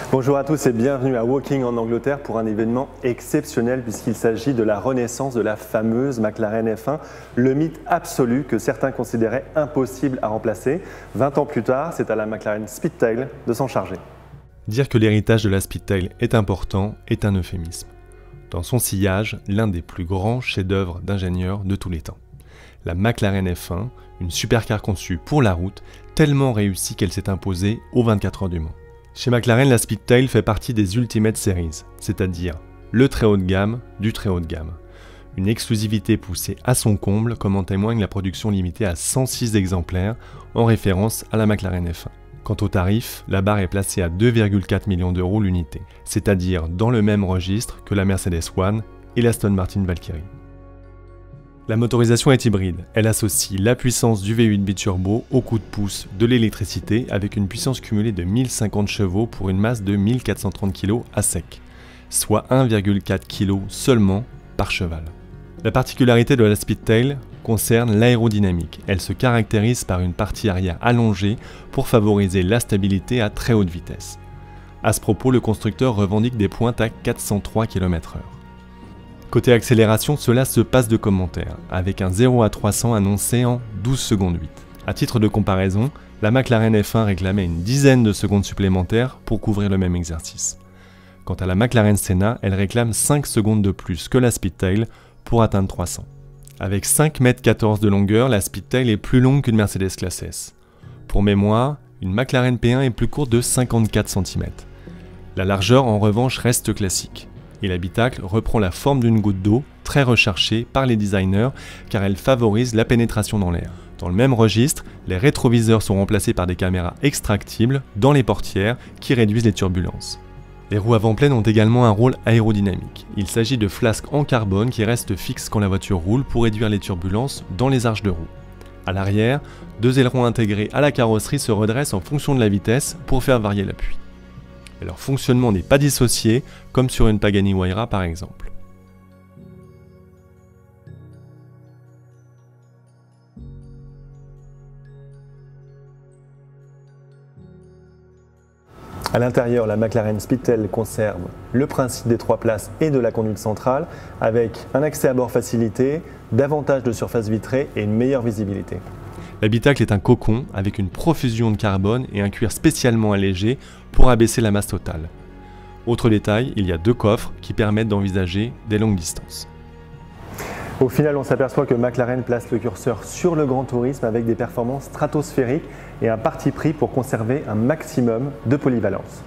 Bonjour à tous et bienvenue à Woking en Angleterre pour un événement exceptionnel puisqu'il s'agit de la renaissance de la fameuse McLaren F1, le mythe absolu que certains considéraient impossible à remplacer. 20 ans plus tard, c'est à la McLaren Speedtail de s'en charger. Dire que l'héritage de la Speedtail est important est un euphémisme. Dans son sillage, l'un des plus grands chefs-d'œuvre d'ingénieurs de tous les temps. La McLaren F1, une supercar conçue pour la route, tellement réussie qu'elle s'est imposée aux 24 heures du Mans. Chez McLaren, la Speedtail fait partie des Ultimate Series, c'est-à-dire le très haut de gamme du très haut de gamme. Une exclusivité poussée à son comble, comme en témoigne la production limitée à 106 exemplaires, en référence à la McLaren F1. Quant au tarif, la barre est placée à 2,4 millions d'euros l'unité, c'est-à-dire dans le même registre que la Mercedes One et l'Aston Martin Valkyrie. La motorisation est hybride, elle associe la puissance du V8 biturbo au coup de pouce de l'électricité avec une puissance cumulée de 1050 chevaux pour une masse de 1430 kg à sec, soit 1,4 kg seulement par cheval. La particularité de la Speedtail concerne l'aérodynamique, elle se caractérise par une partie arrière allongée pour favoriser la stabilité à très haute vitesse. À ce propos, le constructeur revendique des pointes à 403 km/h. Côté accélération, cela se passe de commentaires, avec un 0 à 300 annoncé en 12 secondes 8. À titre de comparaison, la McLaren F1 réclamait une dizaine de secondes supplémentaires pour couvrir le même exercice. Quant à la McLaren Senna, elle réclame 5 secondes de plus que la Speedtail pour atteindre 300. Avec 5,14 m de longueur, la Speedtail est plus longue qu'une Mercedes Classe S. Pour mémoire, une McLaren P1 est plus courte de 54 cm. La largeur en revanche reste classique. Et l'habitacle reprend la forme d'une goutte d'eau, très recherchée par les designers car elle favorise la pénétration dans l'air. Dans le même registre, les rétroviseurs sont remplacés par des caméras extractibles dans les portières qui réduisent les turbulences. Les roues avant pleines ont également un rôle aérodynamique. Il s'agit de flasques en carbone qui restent fixes quand la voiture roule pour réduire les turbulences dans les arches de roue. À l'arrière, deux ailerons intégrés à la carrosserie se redressent en fonction de la vitesse pour faire varier l'appui. Et leur fonctionnement n'est pas dissocié, comme sur une Pagani Huayra par exemple. À l'intérieur, la McLaren Speedtail conserve le principe des 3 places et de la conduite centrale, avec un accès à bord facilité, davantage de surface vitrée et une meilleure visibilité. L'habitacle est un cocon avec une profusion de carbone et un cuir spécialement allégé pour abaisser la masse totale. Autre détail, il y a 2 coffres qui permettent d'envisager des longues distances. Au final, on s'aperçoit que McLaren place le curseur sur le grand tourisme avec des performances stratosphériques et un parti pris pour conserver un maximum de polyvalence.